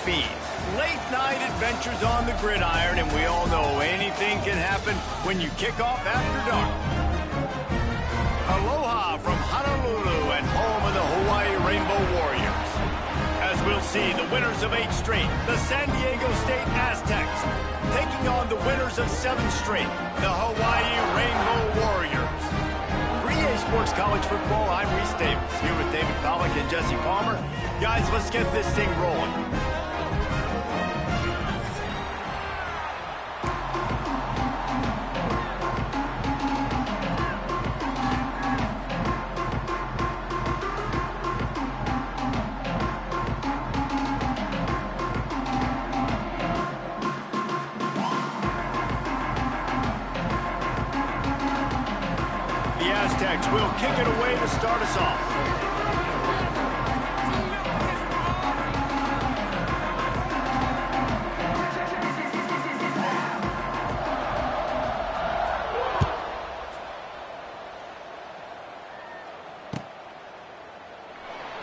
feed. Late night adventures on the gridiron, and we all know anything can happen when you kick off after dark. Aloha from Honolulu and home of the Hawaii Rainbow Warriors. As we'll see, the winners of 8 straight, the San Diego State Aztecs, taking on the winners of 7 straight, the Hawaii Rainbow Warriors. 3A Sports College Football, I'm Reese Davis, here with David Pollack and Jesse Palmer. Guys, let's get this thing rolling. The Aztecs will kick it away to start us off.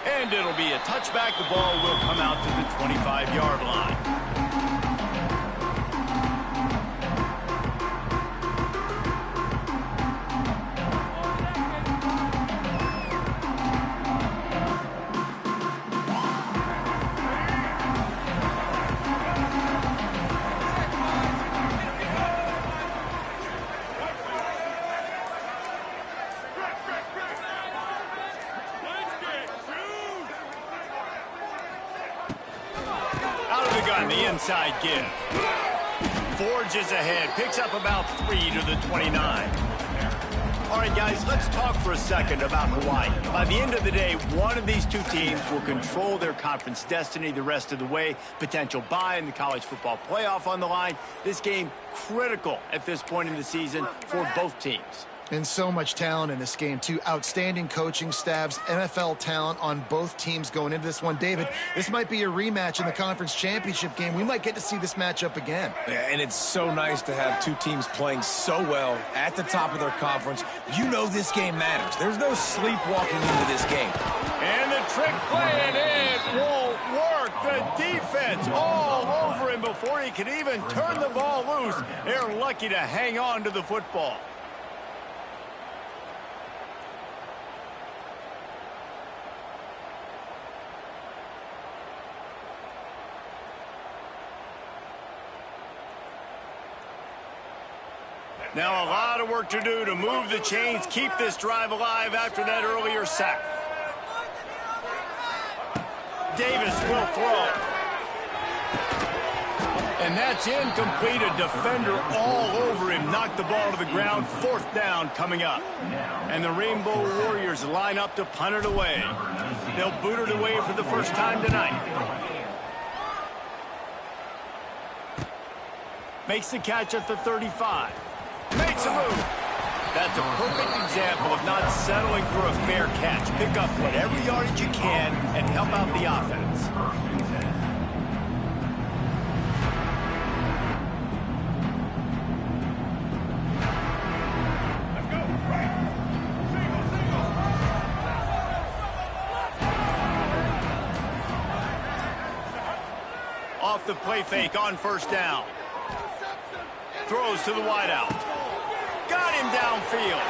And it'll be a touchback. The ball will come out to the 25-yard line. The inside give. Forges ahead, picks up about 3 to the 29. All right, guys, let's talk for a second about Hawaii. By the end of the day, one of these two teams will control their conference destiny the rest of the way. Potential bye in the college football playoff on the line. This game critical at this point in the season for both teams. And so much talent in this game, too. Outstanding coaching staffs, NFL talent on both teams going into this one. David, this might be a rematch in the conference championship game. We might get to see this matchup again. Yeah, and it's so nice to have two teams playing so well at the top of their conference. You know this game matters. There's no sleepwalking into this game. And the trick play, and it won't work. The defense all over him before he can even turn the ball loose. They're lucky to hang on to the football. Now a lot of work to do to move the chains, keep this drive alive after that earlier sack. Davis will throw. And that's incomplete. A defender all over him. Knocked the ball to the ground. 4th down coming up. And the Rainbow Warriors line up to punt it away. They'll boot it away for the first time tonight. Makes the catch at the 35. Makes a move. That's a perfect example of not settling for a fair catch. Pick up whatever yardage you can and help out the offense. Off the play fake on 1st down. Throws to the wideout. Got him downfield.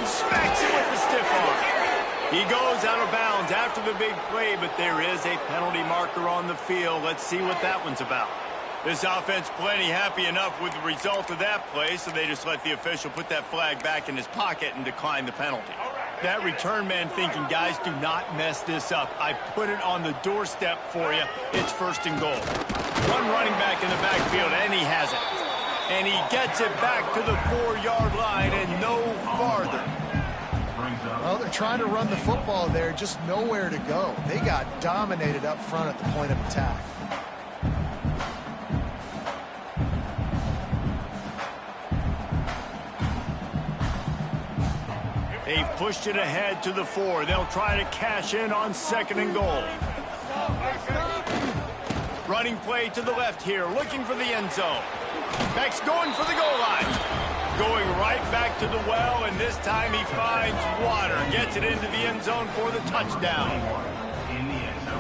Smacks him with the stiff arm. He goes out of bounds after the big play, but there is a penalty marker on the field. Let's see what that one's about. This offense plenty happy enough with the result of that play, so they just let the official put that flag back in his pocket and decline the penalty. That return man thinking, guys, do not mess this up. I put it on the doorstep for you. It's 1st and goal. One running back in the backfield, and he has it. And he gets it back to the 4-yard line and no farther. Well, they're trying to run the football there, just nowhere to go. They got dominated up front at the point of attack. They've pushed it ahead to the 4. They'll try to cash in on 2nd and goal. Running play to the left here, looking for the end zone. Beck's going for the goal line. Going right back to the well, and this time he finds water. Gets it into the end zone for the touchdown.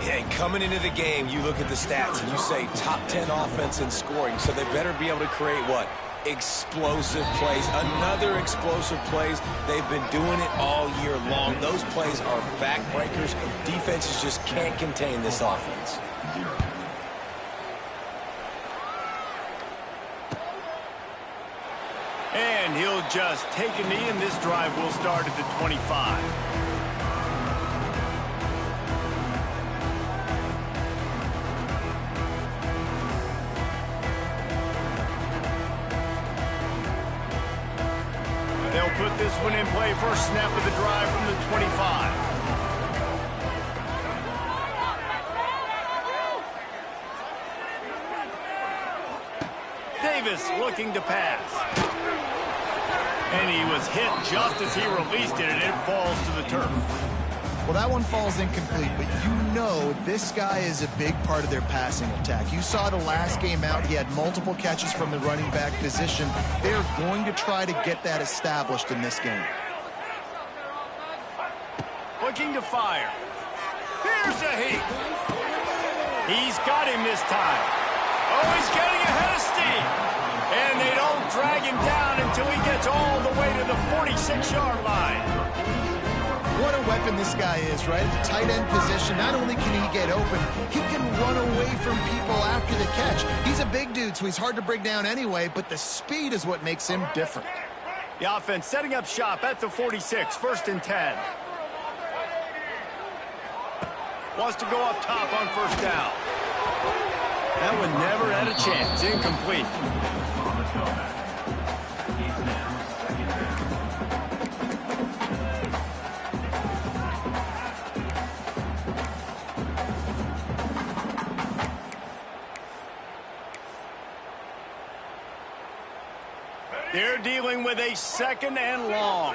Yeah, and coming into the game, you look at the stats and you say top 10 offense in scoring, so they better be able to create what? Explosive plays. Another explosive plays. They've been doing it all year long. Those plays are backbreakers. Defenses just can't contain this offense. And he'll just take a knee, and this drive will start at the 25. They'll put this one in play for a snap of the drive from the 25. Davis looking to pass. And he was hit just as he released it, and it falls to the turf. Well, that one falls incomplete, but you know this guy is a big part of their passing attack. You saw the last game out, he had multiple catches from the running back position. They're going to try to get that established in this game. Looking to fire. Here's a heat. He's got him this time. Oh, he's getting ahead of steam. And they don't drag him down until he gets all the way to the 46-yard line. What a weapon this guy is, right? At the tight end position, not only can he get open, he can run away from people after the catch. He's a big dude, so he's hard to bring down anyway, but the speed is what makes him different. The offense setting up shop at the 46, 1st and 10. Wants to go up top on 1st down. That one never had a chance. Incomplete. They're dealing with a 2nd and long.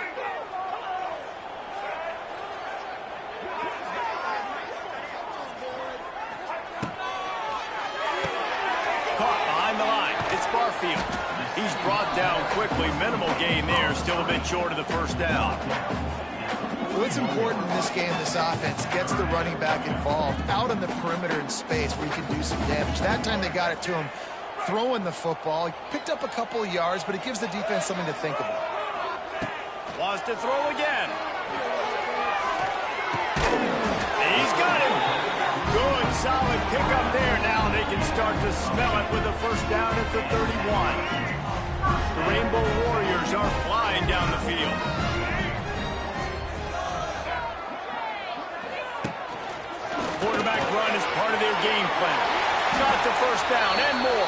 Caught behind the line. It's Barfield. He's brought down quickly. Minimal gain there. Still a bit short of the 1st down. What's important in this game, this offense gets the running back involved out on the perimeter in space where he can do some damage. That time they got it to him throwing the football. He picked up a couple of yards, but it gives the defense something to think about. Wants to throw again. He's got him. Good, solid pickup there. Now they can start to smell it with a 1st down at the 31. The Rainbow Warriors are flying down the field. Quarterback run is part of their game plan. Got the 1st down and more.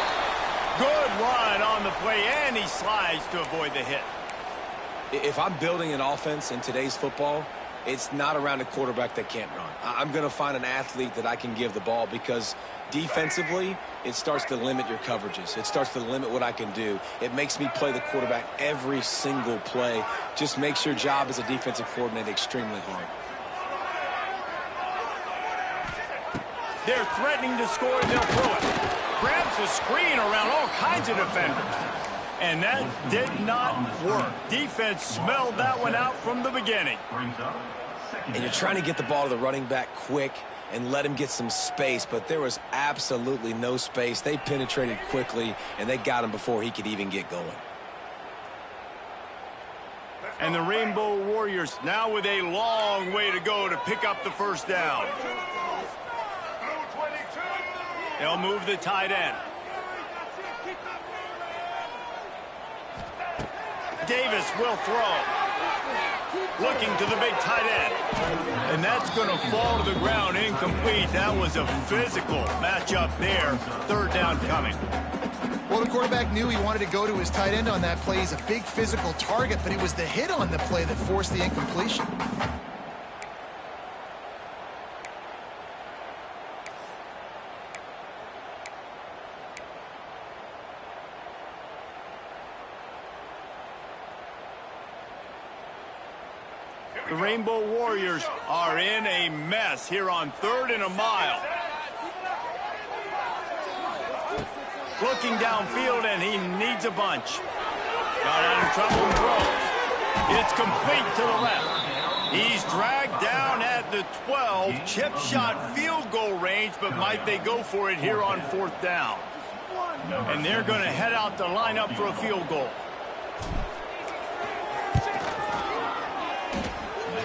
Good run on the play, and he slides to avoid the hit. If I'm building an offense in today's football, it's not around a quarterback that can't run. I'm going to find an athlete that I can give the ball because defensively, it starts to limit your coverages. It starts to limit what I can do. It makes me play the quarterback every single play. Just makes your job as a defensive coordinator extremely hard. They're threatening to score, and they'll throw it. Grabs the screen around all kinds of defenders. And that did not work. Defense smelled that one out from the beginning. And you're trying to get the ball to the running back quick and let him get some space, but there was absolutely no space. They penetrated quickly, and they got him before he could even get going. And the Rainbow Warriors now with a long way to go to pick up the 1st down. They'll move the tight end. Davis will throw. Looking to the big tight end. And that's going to fall to the ground incomplete. That was a physical matchup there. 3rd down coming. Well, the quarterback knew he wanted to go to his tight end on that play. He's a big physical target, but it was the hit on the play that forced the incompletion. The Rainbow Warriors are in a mess here on 3rd and a mile. Looking downfield, and he needs a bunch. Got out of trouble and throws. It's complete to the left. He's dragged down at at the 12, chip shot field goal range, but might they go for it here on 4th down? And they're going to head out to line up for a field goal.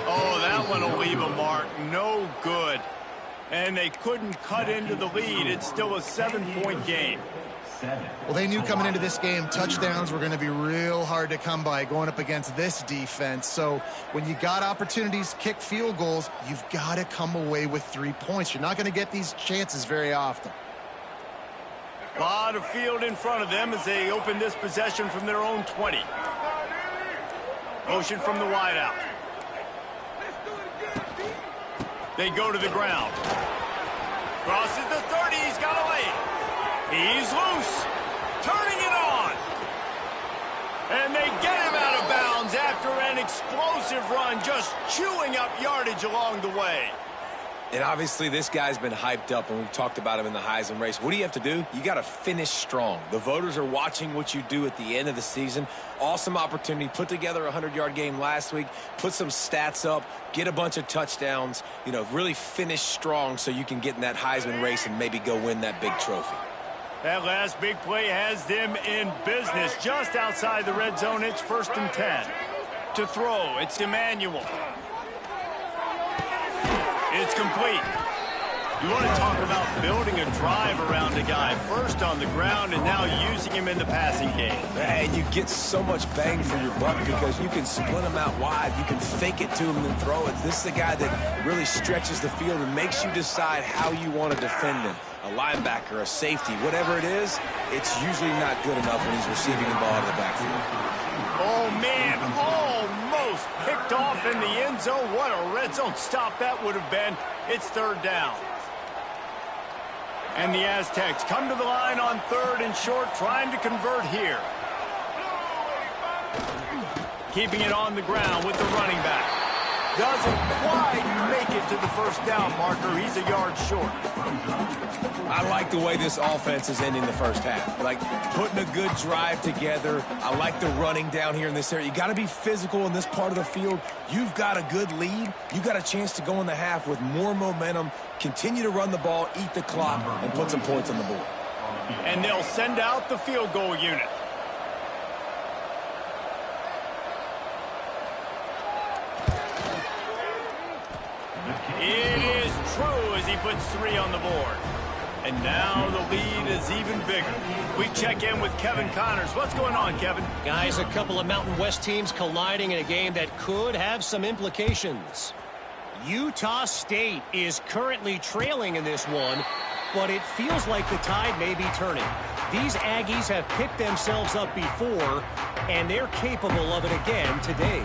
Oh, that one will leave a mark. No good. And they couldn't cut into the lead. It's still a 7-point game. Well, they knew coming into this game touchdowns were going to be real hard to come by going up against this defense. So when you got opportunities to kick field goals, you've got to come away with 3 points. You're not going to get these chances very often. A lot of field in front of them as they open this possession from their own 20. Motion from the wideout. They go to the ground. Crosses the 30. He's got a lane. He's loose. Turning it on. And they get him out of bounds after an explosive run, just chewing up yardage along the way. And obviously this guy's been hyped up, and we've talked about him in the Heisman race. What do you have to do? You got to finish strong. The voters are watching what you do at the end of the season. Awesome opportunity. Put together a 100-yard game last week. Put some stats up. Get a bunch of touchdowns. You know, really finish strong so you can get in that Heisman race and maybe go win that big trophy. That last big play has them in business. Just outside the red zone, it's 1st and 10. To throw, it's Emmanuel. It's complete. You want to talk about building a drive around a guy. First on the ground and now using him in the passing game. And you get so much bang for your buck because you can split him out wide. You can fake it to him and then throw it. This is the guy that really stretches the field and makes you decide how you want to defend him. A linebacker, a safety, whatever it is, it's usually not good enough when he's receiving the ball out of the backfield. Oh, man, almost picked off in the end zone. What a red zone stop that would have been. It's 3rd down. And the Aztecs come to the line on 3rd and short, trying to convert here. Keeping it on the ground with the running back. Doesn't quite make it to the 1st down marker. He's a yard short. I like the way this offense is ending the first half. Like, putting a good drive together. I like the running down here in this area. You got to be physical in this part of the field. You've got a good lead. You got a chance to go in the half with more momentum, continue to run the ball, eat the clock, and put some points on the board. And they'll send out the field goal unit. It is true as he puts 3 on the board. And now the lead is even bigger. We check in with Kevin Connors. What's going on, Kevin? Guys, a couple of Mountain West teams colliding in a game that could have some implications. Utah State is currently trailing in this one, but it feels like the tide may be turning. These Aggies have picked themselves up before, and they're capable of it again today.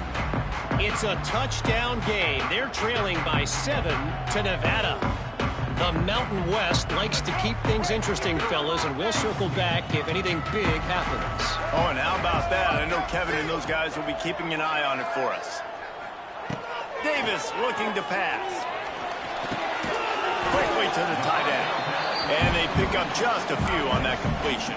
It's a touchdown game. They're trailing by 7 to Nevada. The Mountain West likes to keep things interesting, fellas, and we'll circle back if anything big happens. Oh, and how about that? I know Kevin and those guys will be keeping an eye on it for us. Davis looking to pass. Quickly to the tight end. And they pick up just a few on that completion.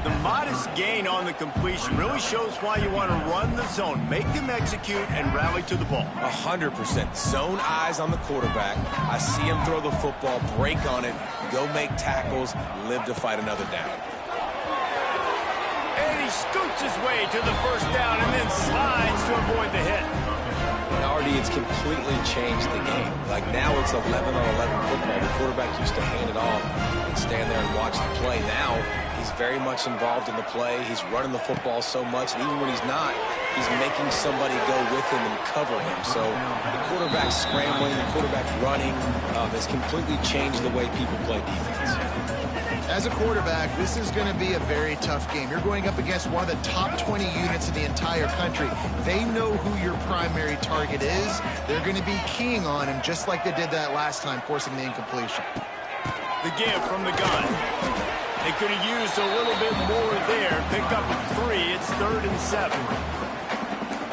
The modest gain on the completion really shows why you want to run the zone, make them execute, and rally to the ball. 100%. Zone eyes on the quarterback. I see him throw the football, break on it, go make tackles, live to fight another down. And he scoots his way to the 1st down and then slides to avoid the hit. And already it's completely changed the game. Like now it's 11 on 11 football. The quarterback used to hand it off and stand there and watch the play. Now he's very much involved in the play. He's running the football so much, and even when he's not, he's making somebody go with him and cover him. So the quarterback scrambling, the quarterback running has completely changed the way people play defense. As a quarterback, this is going to be a very tough game. You're going up against one of the top 20 units in the entire country. They know who your primary target is. They're going to be keying on him just like they did that last time, forcing the incompletion. The give from the gun. They could have used a little bit more there. Picked up a 3. It's 3rd and 7.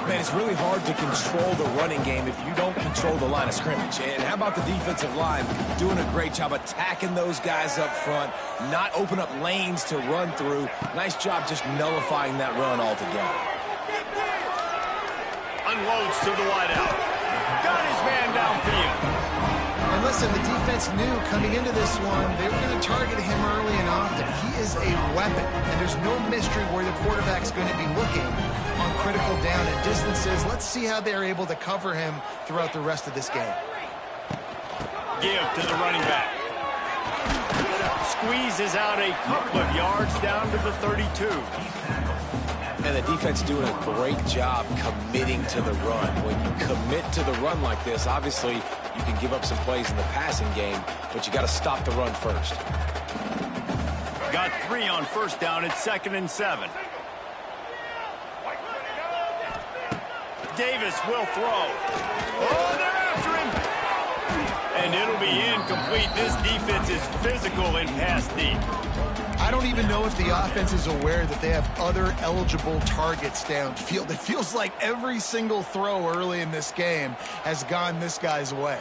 Man, it's really hard to control the running game if you don't control the line of scrimmage. And how about the defensive line doing a great job attacking those guys up front, not open up lanes to run through. Nice job just nullifying that run altogether. Unloads to the wideout. got his man downfield. And listen, the defense knew coming into this one, they were going to target him early and often. He is a weapon, and there's no mystery where the quarterback's going to be looking on critical down and distances. Let's see how they're able to cover him throughout the rest of this game. Give to the running back. Squeezes out a couple of yards down to the 32. And the defense doing a great job committing to the run. When you commit to the run like this, obviously you can give up some plays in the passing game, but you got to stop the run first. Got 3 on first down. It's 2nd and 7. Davis will throw. Oh, they're after him. And it'll be incomplete. This defense is physical in pass deep. I don't even know if the offense is aware that they have other eligible targets downfield. It feels like every single throw early in this game has gone this guy's way.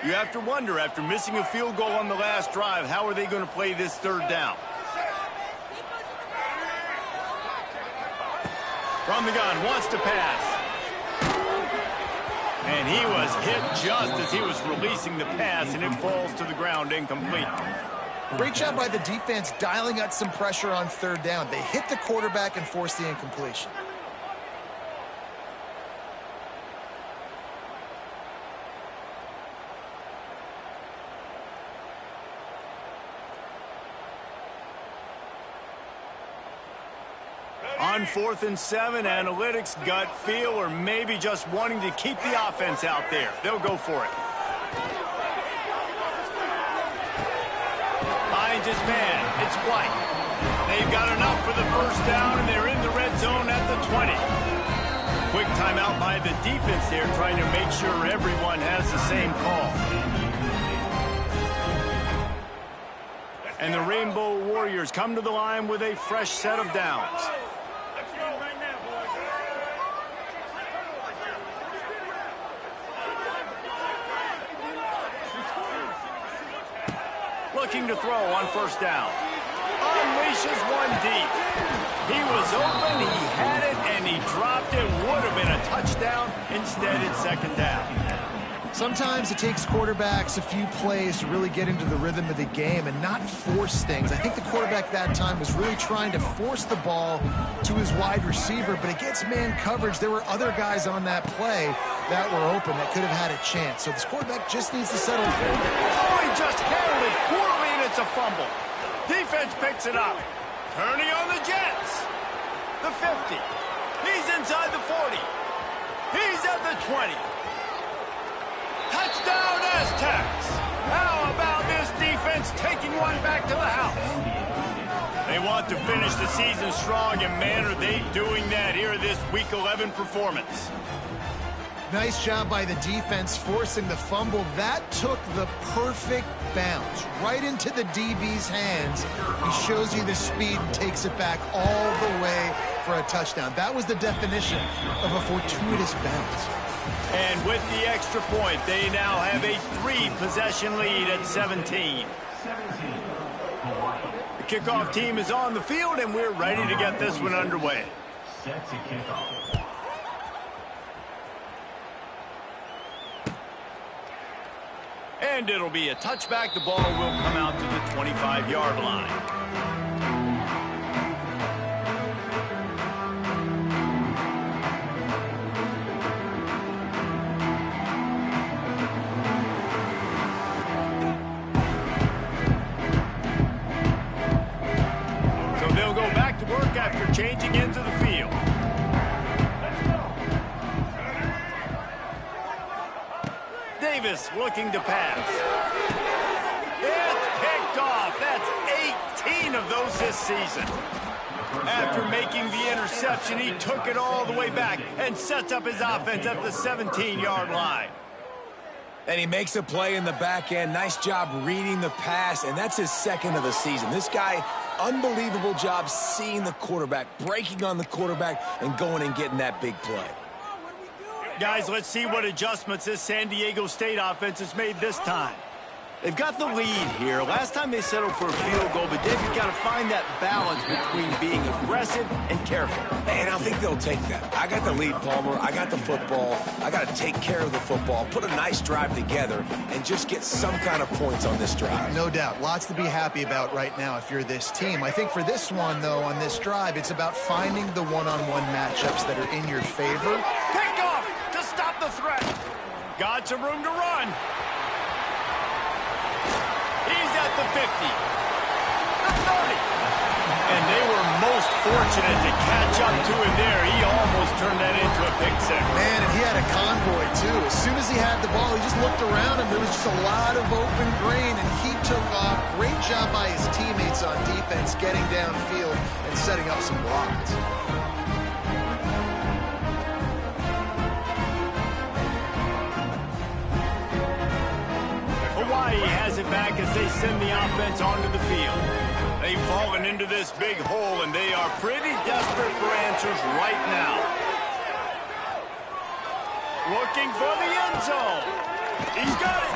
You have to wonder, after missing a field goal on the last drive, how are they going to play this 3rd down? From the gun, wants to pass. And he was hit just as he was releasing the pass, and it falls to the ground incomplete. Great job by the defense dialing out some pressure on 3rd down. They hit the quarterback and forced the incompletion. On 4th and 7, analytics, gut feel, or maybe just wanting to keep the offense out there. They'll go for it. Finds his man. It's White. They've got enough for the first down, and they're in the red zone at the 20. Quick timeout by the defense there, trying to make sure everyone has the same call. And the Rainbow Warriors come to the line with a fresh set of downs. Looking to throw on first down. Unleashes one deep. He was open, he had it, and he dropped it. Would have been a touchdown. Instead, it's 2nd down. Sometimes it takes quarterbacks a few plays to really get into the rhythm of the game and not force things. I think the quarterback that time was really trying to force the ball to his wide receiver, but against man coverage, there were other guys on that play that were open that could have had a chance. So this quarterback just needs to settle. Oh, he just handled it poorly, and it's a fumble. Defense picks it up. Turning on the Jets. The 50. He's inside the 40. He's at the 20. Touchdown, Aztecs! How about this defense taking one back to the house? They want to finish the season strong, and man, are they doing that here this Week 11 performance. Nice job by the defense forcing the fumble. That took the perfect bounce right into the DB's hands. He shows you the speed and takes it back all the way for a touchdown. That was the definition of a fortuitous bounce. And with the extra point, they now have a 3-possession lead at 17. The kickoff team is on the field, and we're ready to get this one underway. Set to kickoff. And it'll be a touchback. The ball will come out to the 25-yard line. After changing into the field. Davis looking to pass. It's picked off. That's 18 of those this season. After making the interception, he took it all the way back and sets up his offense at the 17-yard line. And he makes a play in the back end. Nice job reading the pass, and that's his 2nd of the season. This guy, unbelievable job seeing the quarterback, breaking on the quarterback, and going and getting that big play. Guys, let's see what adjustments this San Diego State offense has made this time. They've got the lead here. Last time they settled for a field goal, but Dave, you've got to find that balance between being aggressive and careful. And I think they'll take that. I got the lead, Palmer. I got the football. I got to take care of the football, put a nice drive together, and just get some kind of points on this drive. No doubt. Lots to be happy about right now if you're this team. I think for this one, though, on this drive, it's about finding the one-on-one matchups that are in your favor. Pick off to stop the threat. Got some room to run. He's at the 50. The 30. And they were most fortunate to catch up to him there. He almost turned that into a pick six. Man, and he had a convoy, too. As soon as he had the ball, he just looked around, and there was just a lot of open grain, and he took off. Great job by his teammates on defense, getting downfield and setting up some blocks. Hawaii has it back as they send the offense onto the field. They've fallen into this big hole, and they are pretty desperate for answers right now. Looking for the end zone. He's got it.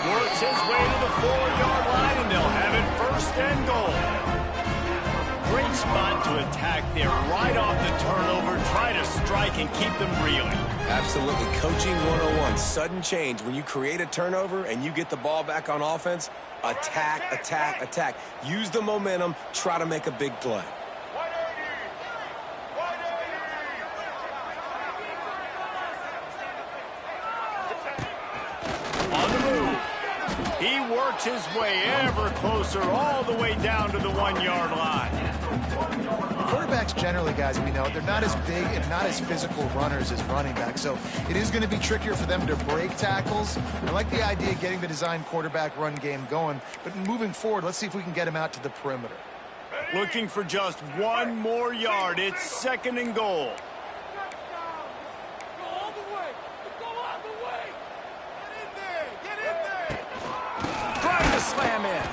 Works his way to the 4-yard line, and they'll have it first and goal. Great spot to attack there. Right off the turnover, try to strike and keep them reeling. Absolutely. Coaching 101. Sudden change. When you create a turnover and you get the ball back on offense, attack, attack, attack. Use the momentum. Try to make a big play. On the move. He works his way ever closer all the way down to the 1-yard line. Quarterbacks generally, guys, we know, they're not as big and not as physical runners as running backs, so it is going to be trickier for them to break tackles. I like the idea of getting the design quarterback run game going, but moving forward, let's see if we can get him out to the perimeter. Looking for just one more yard. It's second and goal. Trying to slam in.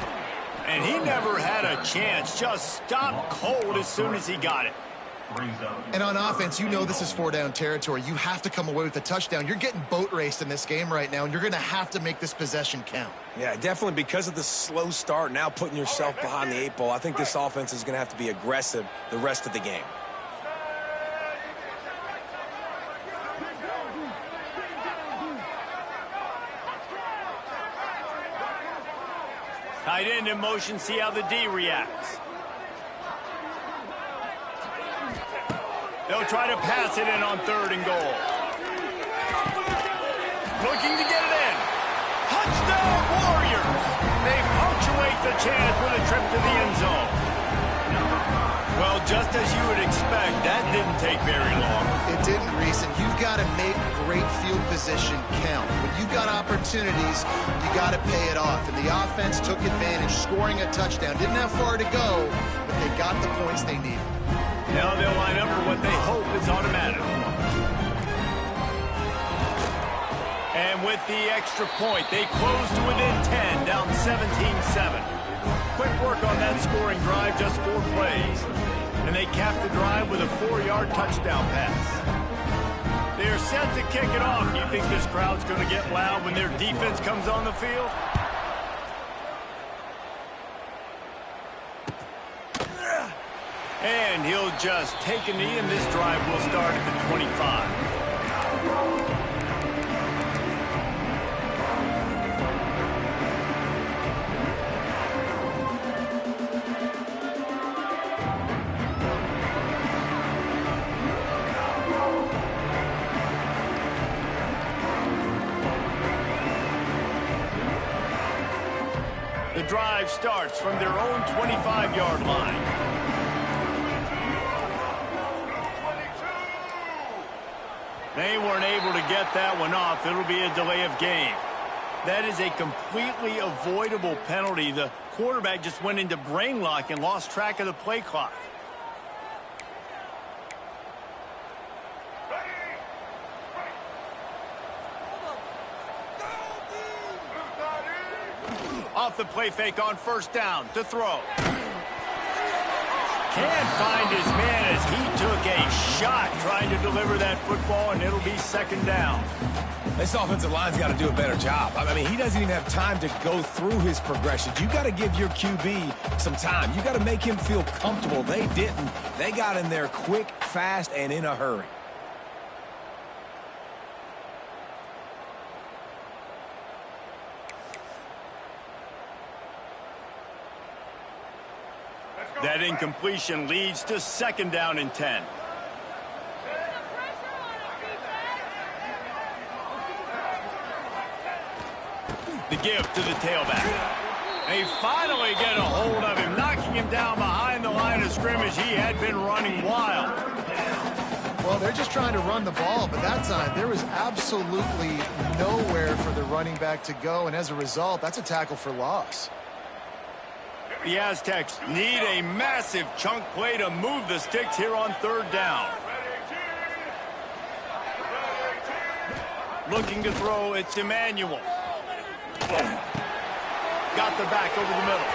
And he never had a chance. Just stopped cold as soon as he got it. And on offense, you know this is 4-down territory. You have to come away with a touchdown. You're getting boat raced in this game right now, and you're going to have to make this possession count. Yeah, definitely because of the slow start, now putting yourself behind the 8 ball, I think this offense is going to have to be aggressive the rest of the game. Tight end in motion, see how the D reacts. They'll try to pass it in on third and goal. Looking to get it in. Touchdown, Warriors! They punctuate the chance with a trip to the end zone. Well, just as you would expect, that didn't take very long. It didn't, Reese, and you've got to make great field position count. When you've got opportunities, you got to pay it off. And the offense took advantage, scoring a touchdown. Didn't have far to go, but they got the points they needed. Now they'll line up for what they hope is automatic. And with the extra point, they close to within 10, down 17-7. Quick work on that scoring drive, just 4 plays. And they cap the drive with a 4-yard touchdown pass. They're set to kick it off. You think this crowd's going to get loud when their defense comes on the field? And he'll just take a knee, and this drive will start at the 25. The drive starts from their own 25-yard line. They weren't able to get that one off. It'll be a delay of game. That is a completely avoidable penalty. The quarterback just went into brain lock and lost track of the play clock. Off the play fake on first down to throw. Can't find his man as he took a shot trying to deliver that football, and it'll be second down. This offensive line's got to do a better job. I mean, he doesn't even have time to go through his progressions. You got to give your QB some time. You got to make him feel comfortable. They didn't. They got in there quick, fast, and in a hurry. That incompletion leads to 2nd down and 10. The give to the tailback. They finally get a hold of him, knocking him down behind the line of scrimmage. He had been running wild. Well, they're just trying to run the ball, but that time there was absolutely nowhere for the running back to go, and as a result, that's a tackle for loss. The Aztecs need a massive chunk play to move the sticks here on 3rd down. Looking to throw, it's Emmanuel. Got the back over the middle.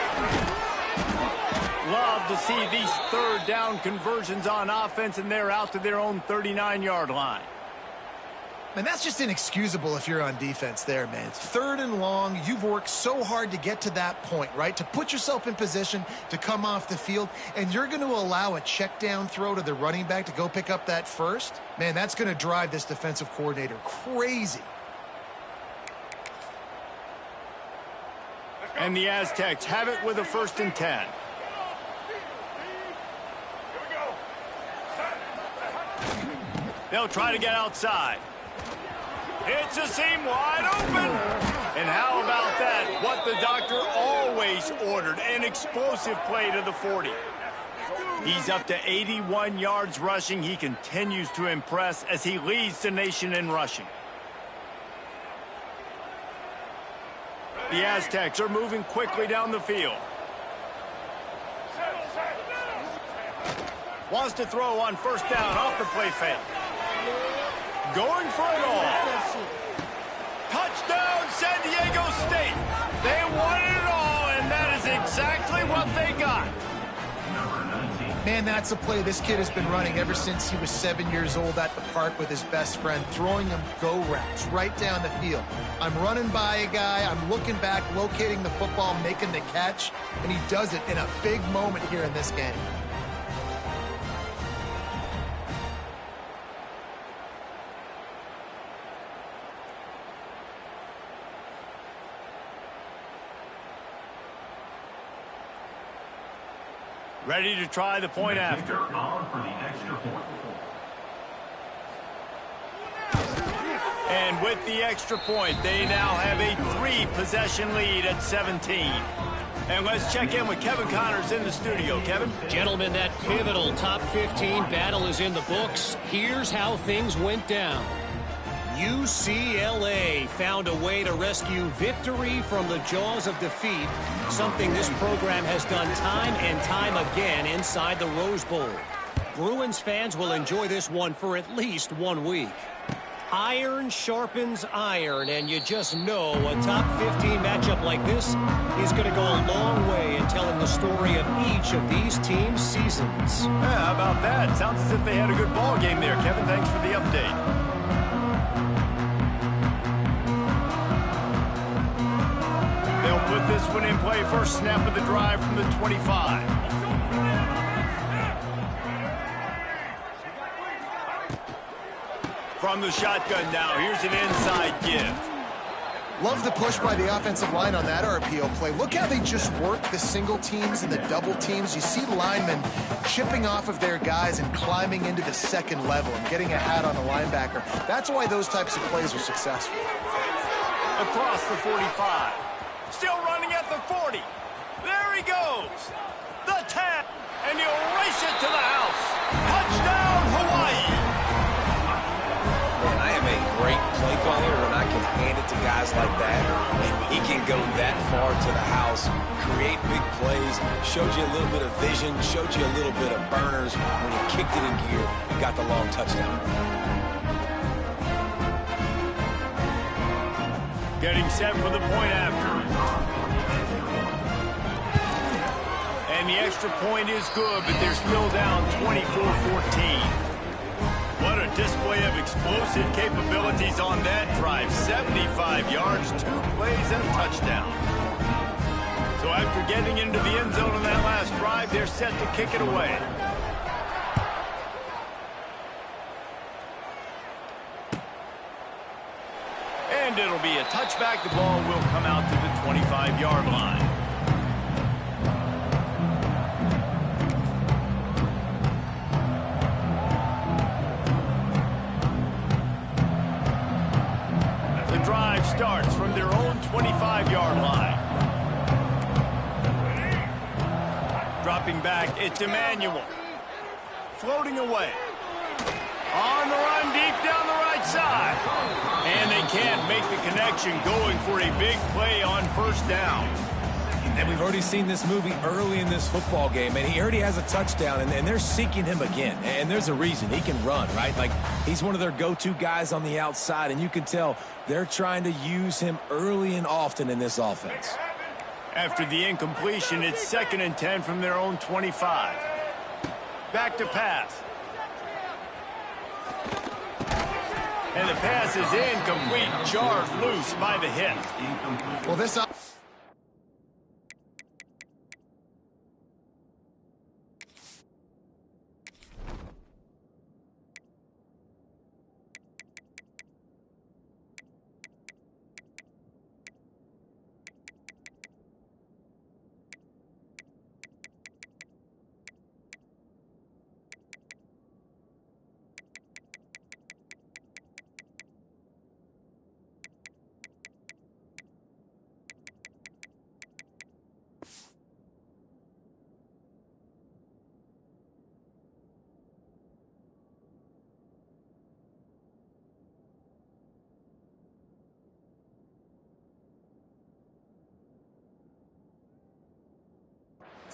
Love to see these 3rd down conversions on offense, and they're out to their own 39-yard line. Man, that's just inexcusable if you're on defense there, man. It's 3rd and long. You've worked so hard to get to that point, right? To put yourself in position to come off the field, and you're going to allow a check down throw to the running back to go pick up that first? Man, that's going to drive this defensive coordinator crazy. And the Aztecs have it with a 1st and 10. They'll try to get outside. It's a seam wide open. And how about that? What the doctor always ordered, an explosive play to the 40. He's up to 81 yards rushing. He continues to impress as he leads the nation in rushing. The Aztecs are moving quickly down the field. Wants to throw on 1st down off the play fake. Going for it all. Touchdown, San Diego State. They wanted it all, and that is exactly what they got. Man, that's a play this kid has been running ever since he was 7 years old at the park with his best friend, throwing him go routes right down the field. I'm running by a guy, I'm looking back, locating the football, making the catch, and he does it in a big moment here in this game. Ready to try the point after. On for the extra point. And with the extra point, they now have a 3-possession lead at 17. And let's check in with Kevin Connors in the studio. Kevin? Gentlemen, that pivotal top 15 battle is in the books. Here's how things went down. UCLA found a way to rescue victory from the jaws of defeat, something this program has done time and time again inside the Rose Bowl. Bruins fans will enjoy this one for at least 1 week. Iron sharpens iron, and you just know a top 15 matchup like this is going to go a long way in telling the story of each of these teams' seasons. Yeah, how about that? Sounds as if they had a good ball game there, Kevin. Thanks for the update. Put this one in play. First snap of the drive from the 25. From the shotgun now, here's an inside give. Love the push by the offensive line on that RPO play. Look how they just work the single teams and the double teams. You see linemen chipping off of their guys and climbing into the 2nd level and getting a hat on the linebacker. That's why those types of plays are successful. Across the 45. Still running at the 40. There he goes. The 10. And he'll race it to the house. Touchdown, Hawaii. Man, I am a great play caller when I can hand it to guys like that. And he can go that far to the house, create big plays, showed you a little bit of vision, showed you a little bit of burners when he kicked it in gear and got the long touchdown. Getting set for the point after. And the extra point is good, but they're still down 24-14. What a display boy have explosive capabilities on that drive. 75 yards, 2 plays, and a touchdown. So after getting into the end zone on that last drive, they're set to kick it away. And it'll be a touchback. The ball will come out to the 25-yard line. The drive starts from their own 25-yard line. Dropping back, it's Emmanuel. Floating away. On the run, deep down the right side. And they can't make the connection, going for a big play on first down. And we've already seen this movie early in this football game, and he already has a touchdown, and they're seeking him again. And there's a reason. He can run, right? Like, he's one of their go-to guys on the outside, and you can tell they're trying to use him early and often in this offense. After the incompletion, it's 2nd and 10 from their own 25. Back to pass. And the pass is incomplete. Jarred loose by the hit. Well, this...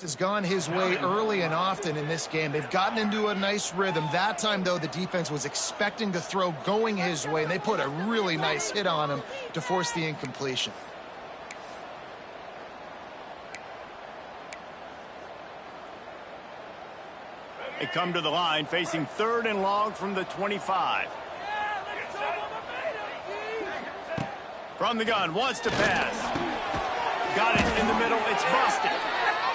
has gone his way early and often in this game. They've gotten into a nice rhythm. That time, though, the defense was expecting the throw going his way, and they put a really nice hit on him to force the incompletion. They come to the line, facing 3rd and long from the 25. From the gun, wants to pass. Got it in the middle, it's busted.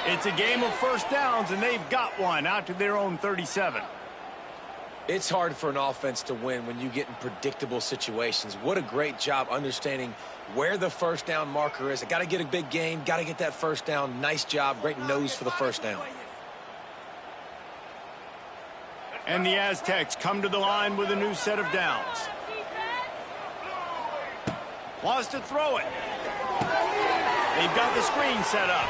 It's a game of first downs, and they've got one out to their own 37. It's hard for an offense to win when you get in predictable situations. What a great job understanding where the first down marker is. I got to get a big gain, got to get that first down. Nice job, great nose for the first down. And the Aztecs come to the line with a new set of downs. Wants to throw it. They've got the screen set up.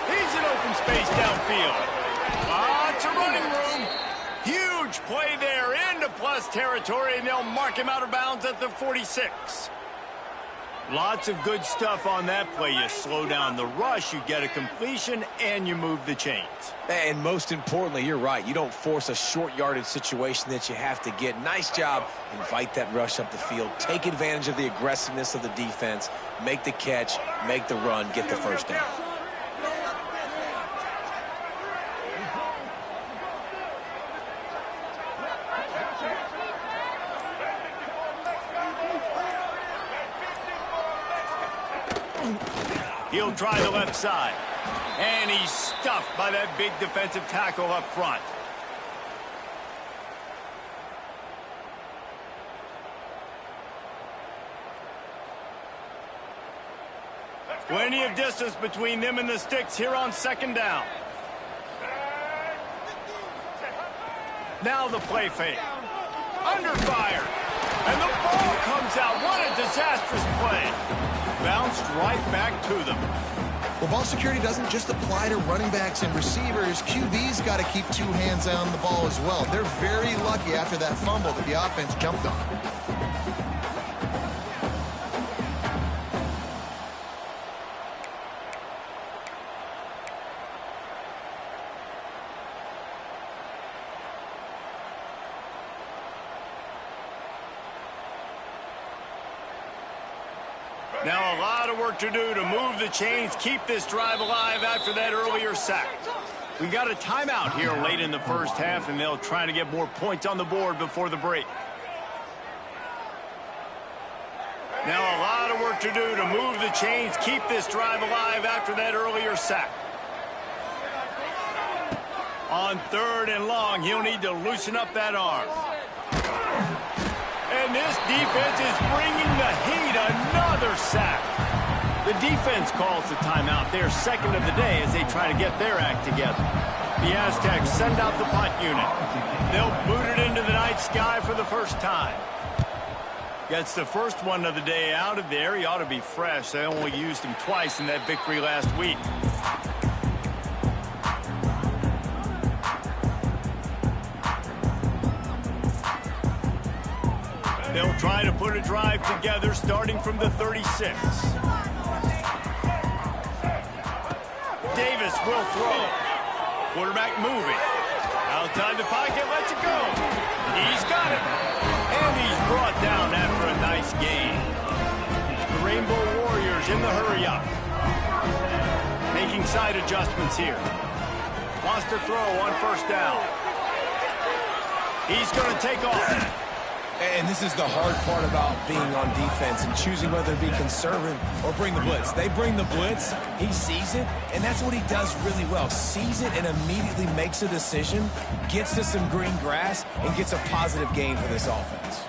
He's in open space downfield. It's a running room. Huge play there into plus territory, and they'll mark him out of bounds at the 46. Lots of good stuff on that play. You slow down the rush, you get a completion, and you move the chains. And most importantly, you're right. You don't force a short yardage situation that you have to get. Nice job. Invite that rush up the field. Take advantage of the aggressiveness of the defense. Make the catch, make the run, get the first down. He'll try the left side. And he's stuffed by that big defensive tackle up front. Plenty of distance between them and the sticks here on 2nd down. Now the play fake. Under fire. And the ball comes out. What a disastrous play. Bounced right back to them. Well, ball security doesn't just apply to running backs and receivers. QB's got to keep 2 hands on the ball as well. They're very lucky after that fumble that the offense jumped on. Now a lot of work to do to move the chains, keep this drive alive after that earlier sack. We got a timeout here late in the first half, and they'll try to get more points on the board before the break. Now a lot of work to do to move the chains, keep this drive alive after that earlier sack. On 3rd and long, he'll need to loosen up that arm. And this defense is bringing the heat. Another sack. The defense calls the timeout. They're second of the day as they try to get their act together. The Aztecs send out the punt unit. They'll boot it into the night sky for the first time. Gets the first one of the day out of there. He ought to be fresh. They only used him twice in that victory last week. They'll try to put a drive together starting from the 36. Davis will throw. Quarterback moving. Outside the pocket, lets it go. He's got it. And he's brought down after a nice gain. The Rainbow Warriors in the hurry-up. Making side adjustments here. Wants to throw on 1st down. He's going to take off. And this is the hard part about being on defense and choosing whether to be conservative or bring the blitz. They bring the blitz, he sees it, and that's what he does really well. Sees it and immediately makes a decision, gets to some green grass, and gets a positive gain for this offense.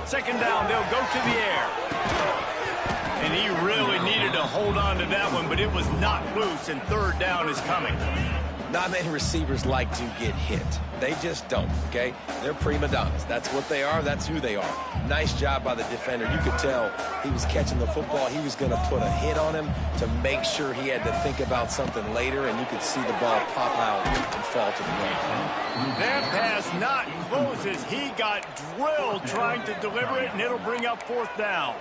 2nd down, they'll go to the air. And he really needed to hold on to that one, but it was not loose, and 3rd down is coming. Not many receivers like to get hit. They just don't, okay? They're prima donnas. That's what they are. That's who they are. Nice job by the defender. You could tell he was catching the football. He was going to put a hit on him to make sure he had to think about something later, and you could see the ball pop out and fall to the ground. That pass not close as he got drilled trying to deliver it, and it'll bring up 4th down.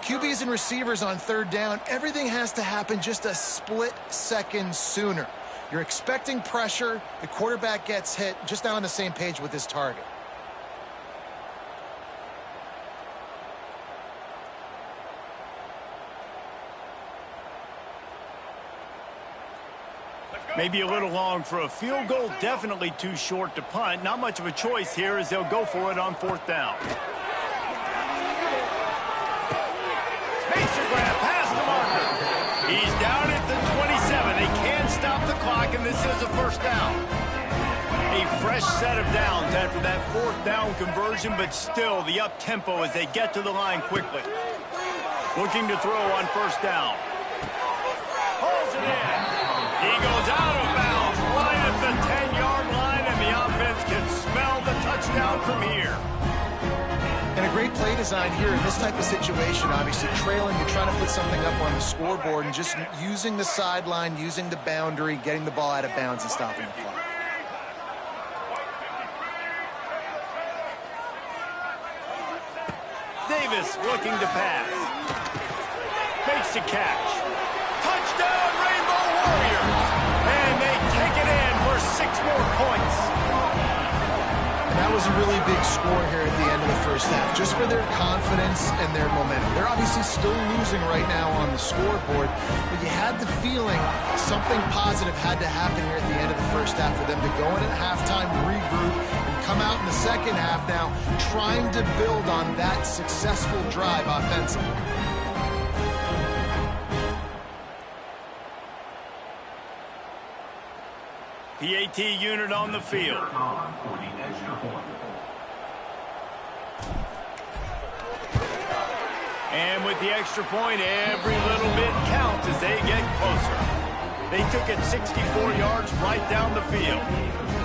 QBs and receivers on 3rd down, everything has to happen just a split second sooner. You're expecting pressure. The quarterback gets hit. Just not on the same page with his target. Maybe a little long for a field goal. Definitely too short to punt. Not much of a choice here as they'll go for it on 4th down. Makes a grab past the marker. He's down at the 27. They can stop the clock, and this is a 1st down. A fresh set of downs after that 4th down conversion, but still the up-tempo as they get to the line quickly. Looking to throw on 1st down. Pulls it in. He goes out of bounds right at the 10-yard line, and the offense can smell the touchdown from here. And a great play design here in this type of situation. Obviously trailing, you're trying to put something up on the scoreboard, and just using the sideline, using the boundary, getting the ball out of bounds and stopping the clock. Davis looking to pass. Makes the catch. Touchdown, Rainbow Warriors! And they take it in for 6 more points. And that was a really big score here at the end of the first half, just for their confidence and their momentum. They're obviously still losing right now on the scoreboard, but you had the feeling something positive had to happen here at the end of the first half for them to go in at halftime, regroup, and come out in the second half now trying to build on that successful drive offensively. PAT unit on the field. And with the extra point, every little bit counts as they get closer. They took it 64 yards right down the field.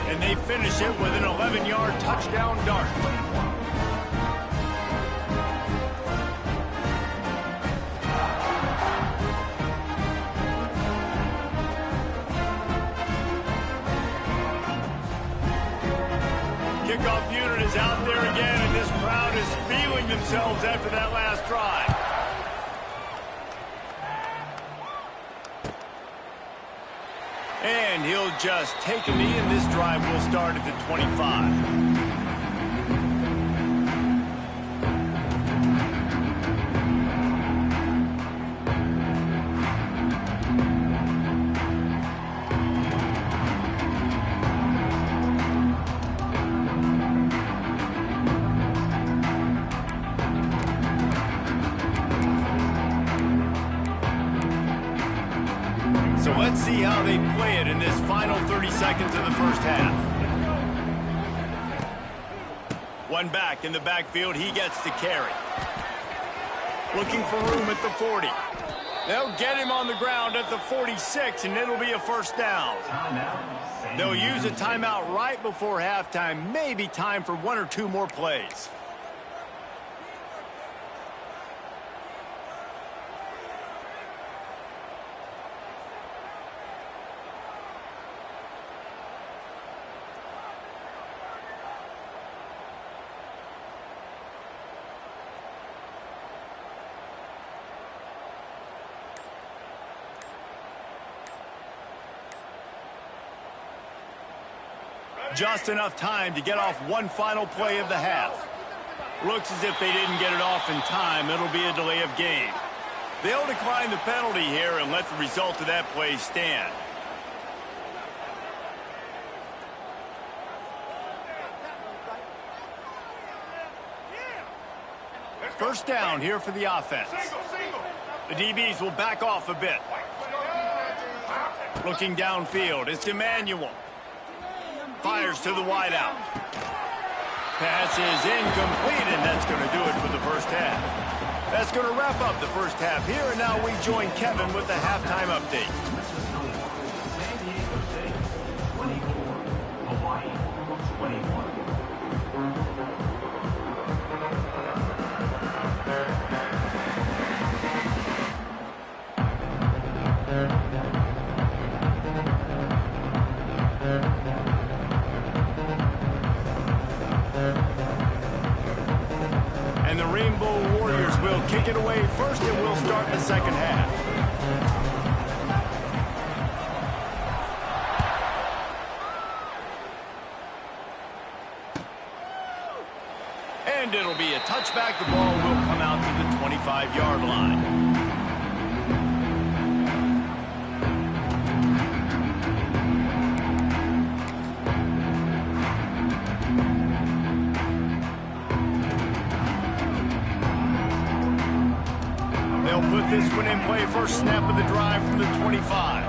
And they finish it with an 11-yard touchdown dart. Kickoff unit is out there again, and this crowd is feeling themselves after that last drive. And he'll just take a knee, and this drive will start at the 25. final 30 seconds of the first half. One back in the backfield. He gets the carry. Looking for room at the 40. They'll get him on the ground at the 46, and it'll be a first down. They'll use a timeout right before halftime. Maybe time for one or two more plays. Just enough time to get off one final play of the half. Looks as if they didn't get it off in time. It'll be a delay of game. They'll decline the penalty here and let the result of that play stand. First down here for the offense. The DBs will back off a bit. Looking downfield, it's Emmanuel. Fires to the wideout. Pass is incomplete, and that's going to do it for the first half. That's going to wrap up the first half here, and now we join Kevin with the halftime update. San Diego State, 24. Hawaii, 21. And the Rainbow Warriors will kick it away first, and we'll start the second half. And it'll be a touchback. The ball will come out to the 25-yard line. They'll put this one in play. First snap of the drive from the 25.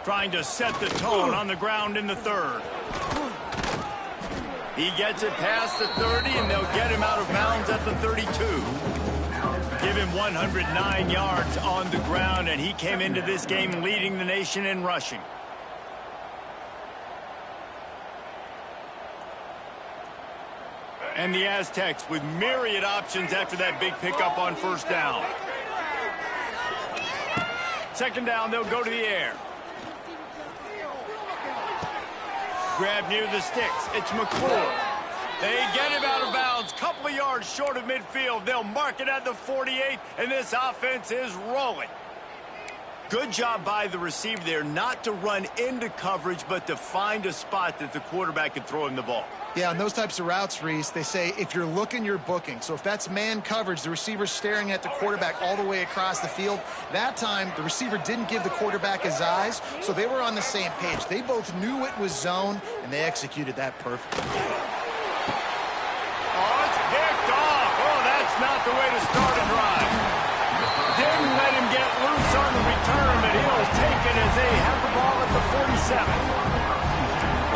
Trying to set the tone on the ground in the third. He gets it past the 30, and they'll get him out of bounds at the 32. Give him 109 yards on the ground, and he came into this game leading the nation in rushing. And the Aztecs with myriad options after that big pickup on first down. Second down, they'll go to the air. Grab near the sticks. It's McClure. They get him out of bounds. Couple of yards short of midfield. They'll mark it at the 48, and this offense is rolling. Good job by the receiver there not to run into coverage, but to find a spot that the quarterback can throw him the ball. Yeah, on those types of routes, Reese, they say if you're looking, you're booking. So if that's man coverage, the receiver's staring at the quarterback all the way across the field. That time, the receiver didn't give the quarterback his eyes, so they were on the same page. They both knew it was zone, and they executed that perfectly. Oh, it's picked off. Oh, that's not the way to start a drive. Didn't let him get loose on the return, but he'll take it as they have the ball at the 47.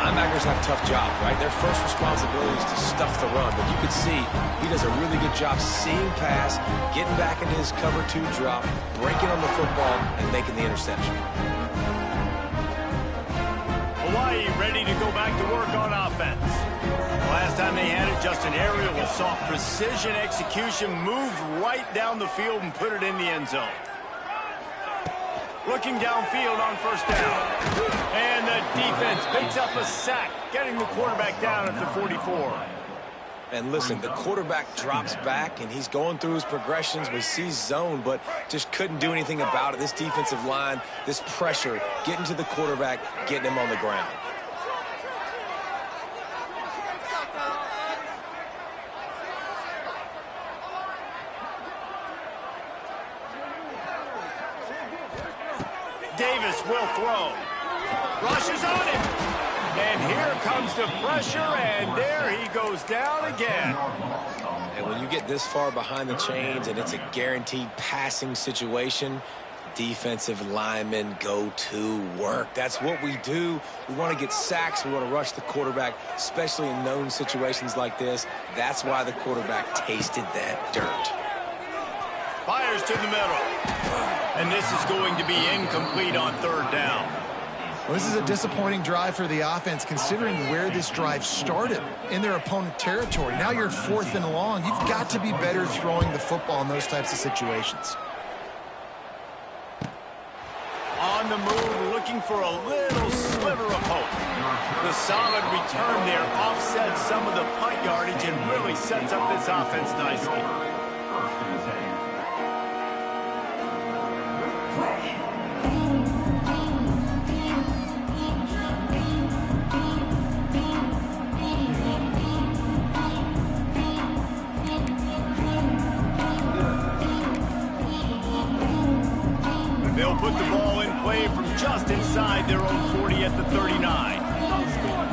Linebackers have tough jobs, right? Their first responsibility is to stuff the run, but you can see he does a really good job seeing pass, getting back into his cover two drop, breaking on the football, and making the interception. Hawaii ready to go back to work on offense. Last time they had it, just an aerial with soft precision execution, moved right down the field and put it in the end zone. Looking downfield on first down. And the defense picks up a sack, getting the quarterback down at the 44. And listen, the quarterback drops back, and he's going through his progressions, but sees zone, but just couldn't do anything about it. This defensive line, this pressure, getting to the quarterback, getting him on the ground. Davis will throw. Rushes on him. And here comes the pressure, and there he goes down again. And when you get this far behind the chains and it's a guaranteed passing situation, defensive lineman go-to work. That's what we do. We want to get sacks. We want to rush the quarterback, especially in known situations like this. That's why the quarterback tasted that dirt. Fires to the middle. And this is going to be incomplete on third down. Well, this is a disappointing drive for the offense, considering where this drive started, in their opponent territory. Now you're 4th and long. You've got to be better throwing the football in those types of situations. On the move, looking for a little sliver of hope. The solid return there offsets some of the punt yardage and really sets up this offense nicely. They'll put the ball in play from just inside their own 40 at the 39.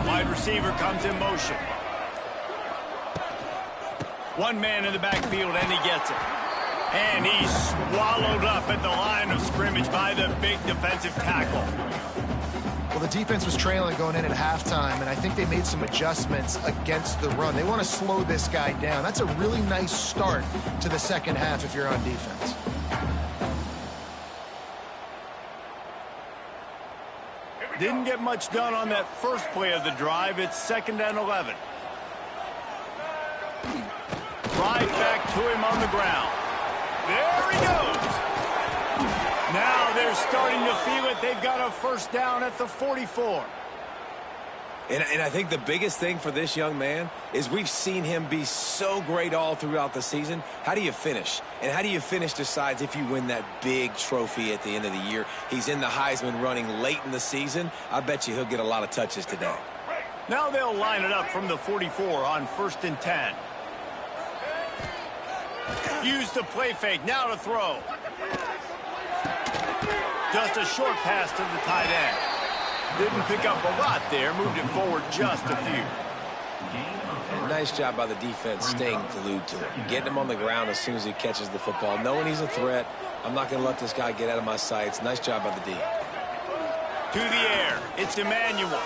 Wide receiver comes in motion. One man in the backfield, and he gets it. And he's swallowed up at the line of scrimmage by the big defensive tackle. Well, the defense was trailing going in at halftime, and I think they made some adjustments against the run. They want to slow this guy down. That's a really nice start to the second half if you're on defense. Didn't get much done on that first play of the drive. It's 2nd and 11. Right back to him on the ground. There he goes. Now they're starting to feel it. They've got a first down at the 44. And I think the biggest thing for this young man is we've seen him be so great all throughout the season. How do you finish? And how do you finish decides if you win that big trophy at the end of the year. He's in the Heisman running late in the season. I bet you he'll get a lot of touches today. Now they'll line it up from the 44 on 1st and 10. Use the play fake. Now to throw. Just a short pass to the tight end. Didn't pick up a lot there. Moved it forward just a few. And nice job by the defense staying glued to him. Getting him on the ground as soon as he catches the football. Knowing he's a threat. I'm not going to let this guy get out of my sights. Nice job by the D. To the air. It's Emmanuel.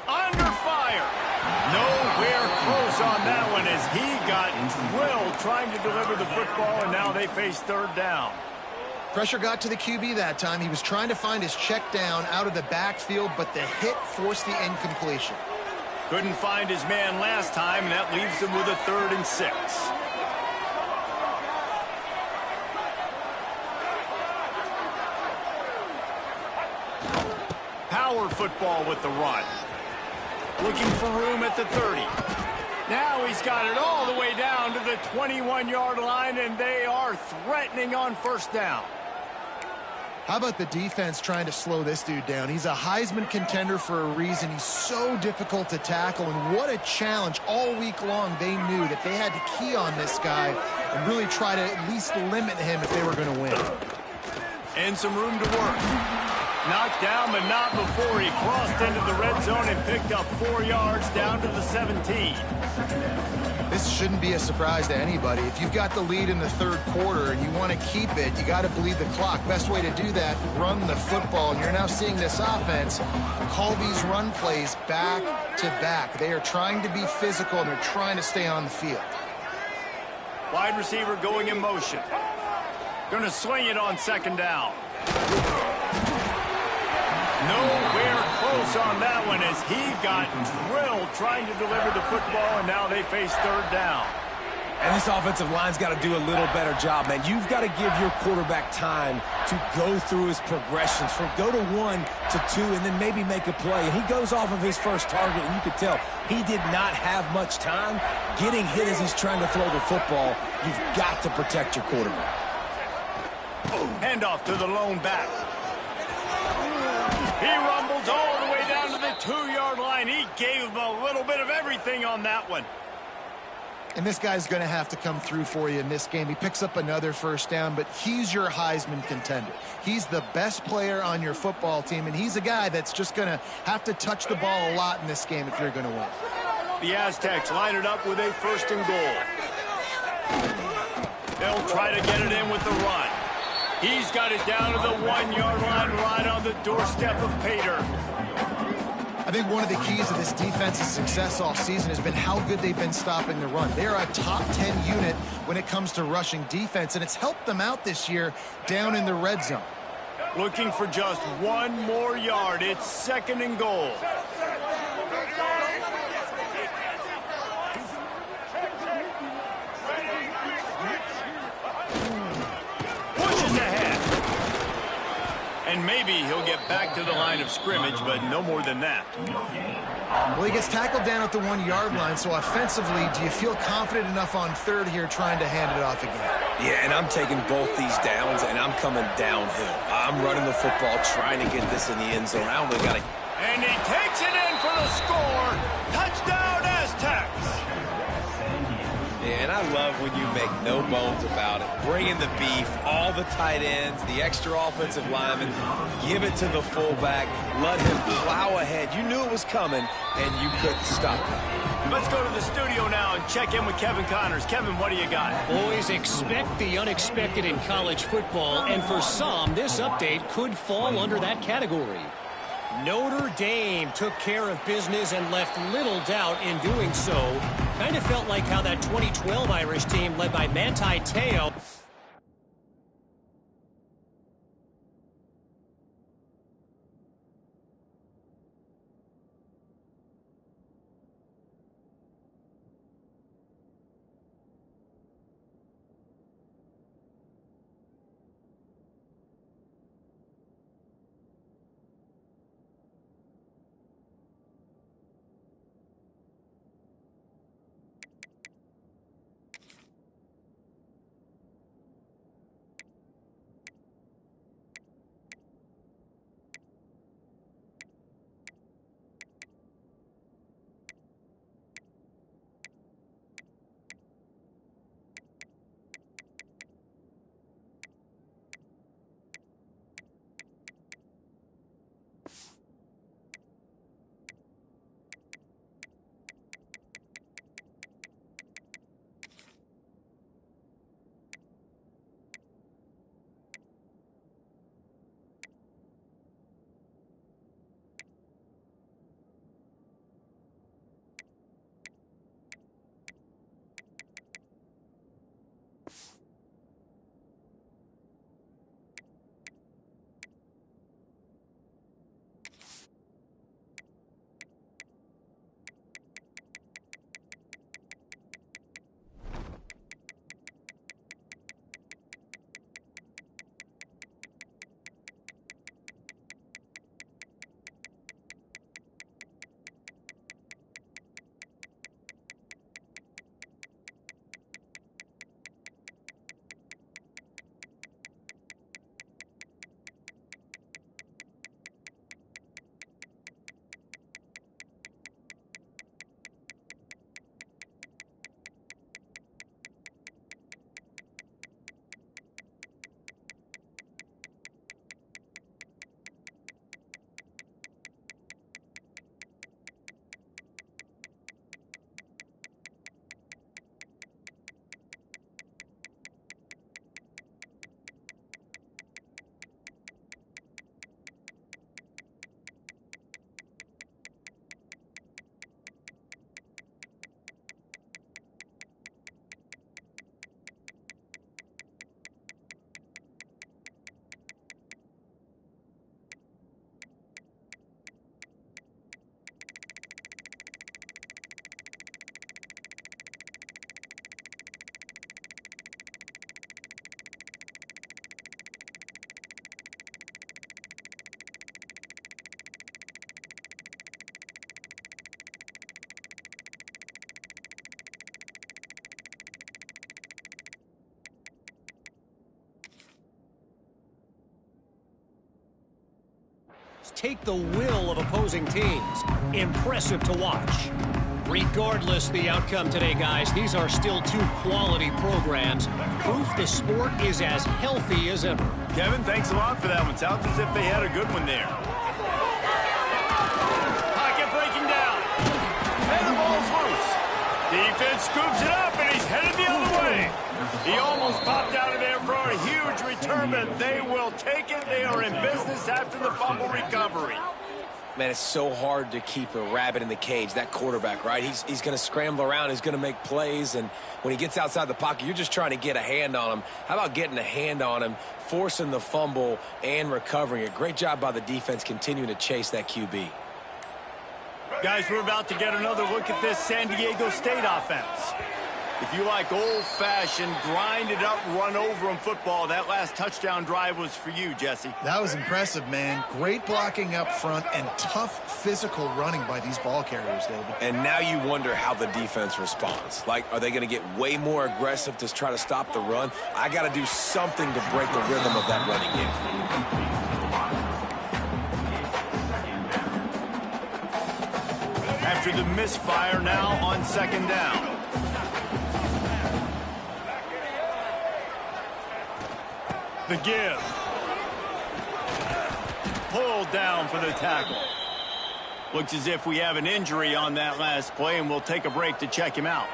Under fire. Nowhere close on that one as he got drilled trying to deliver the football, and now they face third down. Pressure got to the QB that time. He was trying to find his check down out of the backfield, but the hit forced the incompletion. Couldn't find his man last time, and that leaves him with a 3rd and 6. Power football with the run. Looking for room at the 30. Now he's got it all the way down to the 21-yard line, and they are threatening on first down. How about the defense trying to slow this dude down? He's a Heisman contender for a reason. He's so difficult to tackle, and what a challenge. All week long, they knew that they had to key on this guy and really try to at least limit him if they were going to win. And some room to work. Knocked down, but not before he crossed into the red zone and picked up 4 yards down to the 17. This shouldn't be a surprise to anybody. If you've got the lead in the 3rd quarter and you want to keep it, you got to bleed the clock. Best way to do that, run the football. And you're now seeing this offense call these run plays back to back. They are trying to be physical, and they're trying to stay on the field. Wide receiver going in motion. Going to swing it on 2nd down. Nowhere close on that one as he got drilled trying to deliver the football, and now they face 3rd down. And this offensive line's got to do a little better job, man. You've got to give your quarterback time to go through his progressions from go to 1 to 2 and then maybe make a play. And he goes off of his first target, and you could tell he did not have much time getting hit as he's trying to throw the football. You've got to protect your quarterback. Handoff to the lone back. He rumbles all the way down to the 2-yard line. He gave him a little bit of everything on that one. And this guy's going to have to come through for you in this game. He picks up another first down, but he's your Heisman contender. He's the best player on your football team, and he's a guy that's just going to have to touch the ball a lot in this game if you're going to win. The Aztecs line it up with a 1st and goal. They'll try to get it in with the run. He's got it down to the 1-yard line right on the doorstep of Pater. I think one of the keys of this defense's success all season has been how good they've been stopping the run. They're a top 10 unit when it comes to rushing defense, and it's helped them out this year down in the red zone. Looking for just 1 more yard. It's 2nd and goal. Pushes ahead. And maybe he'll get back to the line of scrimmage, but no more than that. Well, he gets tackled down at the 1-yard line, so offensively, do you feel confident enough on 3rd here trying to hand it off again? Yeah, and I'm taking both these downs, and I'm coming downhill. I'm running the football, trying to get this in the end zone. I only got to... And he takes it in for the score. Touchdown, Aztecs. Yeah, and I love when you make no bones about it. Bring in the beef, all the tight ends, the extra offensive linemen, give it to the fullback, let him plow ahead. You knew it was coming, and you couldn't stop it. Let's go to the studio now and check in with Kevin Connors. Kevin, what do you got? Boys, expect the unexpected in college football, and for some, this update could fall under that category. Notre Dame took care of business and left little doubt in doing so. Kind of felt like how that 2012 Irish team led by Manti Te'o take the will of opposing teams. Impressive to watch. Regardless the outcome today, guys, these are still 2 quality programs. Proof the sport is as healthy as ever. Kevin, thanks a lot for that one. Sounds as if they had a good one there. Pocket breaking down. And the ball's loose. Defense scoops it up, and he's headed the other way. He almost popped out of there for a huge return, but they will take it. They are in business after the fumble recovery. Man, it's so hard to keep a rabbit in the cage, that quarterback, right? He's going to scramble around. He's going to make plays, and when he gets outside the pocket, you're just trying to get a hand on him. How about getting a hand on him, forcing the fumble, and recovering it? Great job by the defense continuing to chase that QB. Guys, we're about to get another look at this San Diego State offense. If you like old-fashioned, grind-it-up, run-over-'em football, that last touchdown drive was for you, Jesse. That was impressive, man. Great blocking up front and tough physical running by these ball carriers, David. And now you wonder how the defense responds. Like, are they going to get way more aggressive to try to stop the run? I got to do something to break the rhythm of that running game. After the misfire now on second down. The give. Pulled down for the tackle. Looks as if we have an injury on that last play, and we'll take a break to check him out.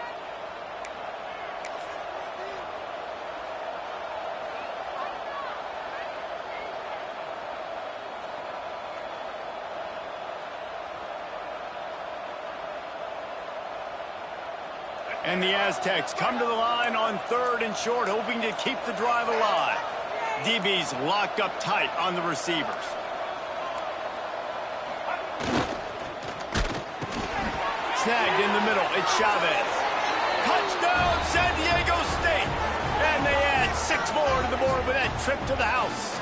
And the Aztecs come to the line on 3rd and short, hoping to keep the drive alive. DB's locked up tight on the receivers. Snagged in the middle. It's Chavez. Touchdown, San Diego State. And they add 6 more to the board with that trip to the house.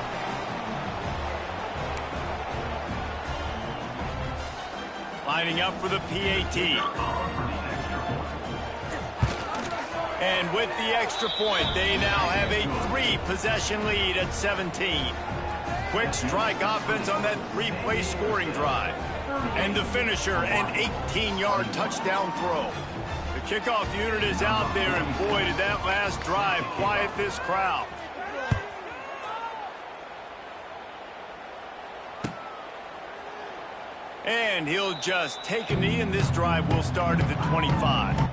Lining up for the PAT. And with the extra point, they now have a 3-possession lead at 17. Quick strike offense on that 3-play scoring drive. And the finisher, an 18-yard touchdown throw. The kickoff unit is out there, and boy, did that last drive quiet this crowd. And he'll just take a knee, and this drive will start at the 25.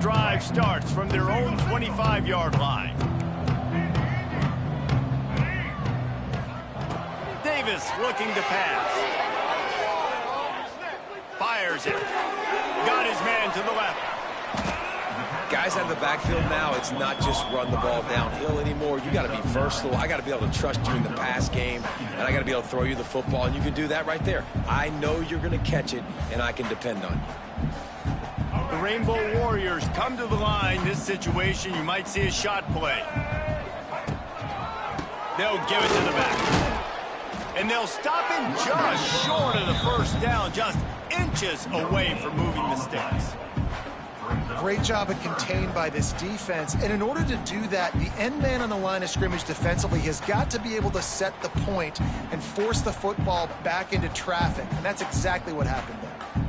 Drive starts from their own 25-yard line. Davis looking to pass. Fires it. Got his man to the left. Guys out of the backfield now, it's not just run the ball downhill anymore. You got to be versatile. I got to be able to trust you in the pass game, and I got to be able to throw you the football, and you can do that right there. I know you're going to catch it, and I can depend on you. The Rainbow Warriors come to the line. This situation, you might see a shot play. They'll give it to the back. And they'll stop him just short of the first down, just inches away from moving the sticks. Great job at contained by this defense. And in order to do that, the end man on the line of scrimmage defensively has got to be able to set the point and force the football back into traffic. And that's exactly what happened there.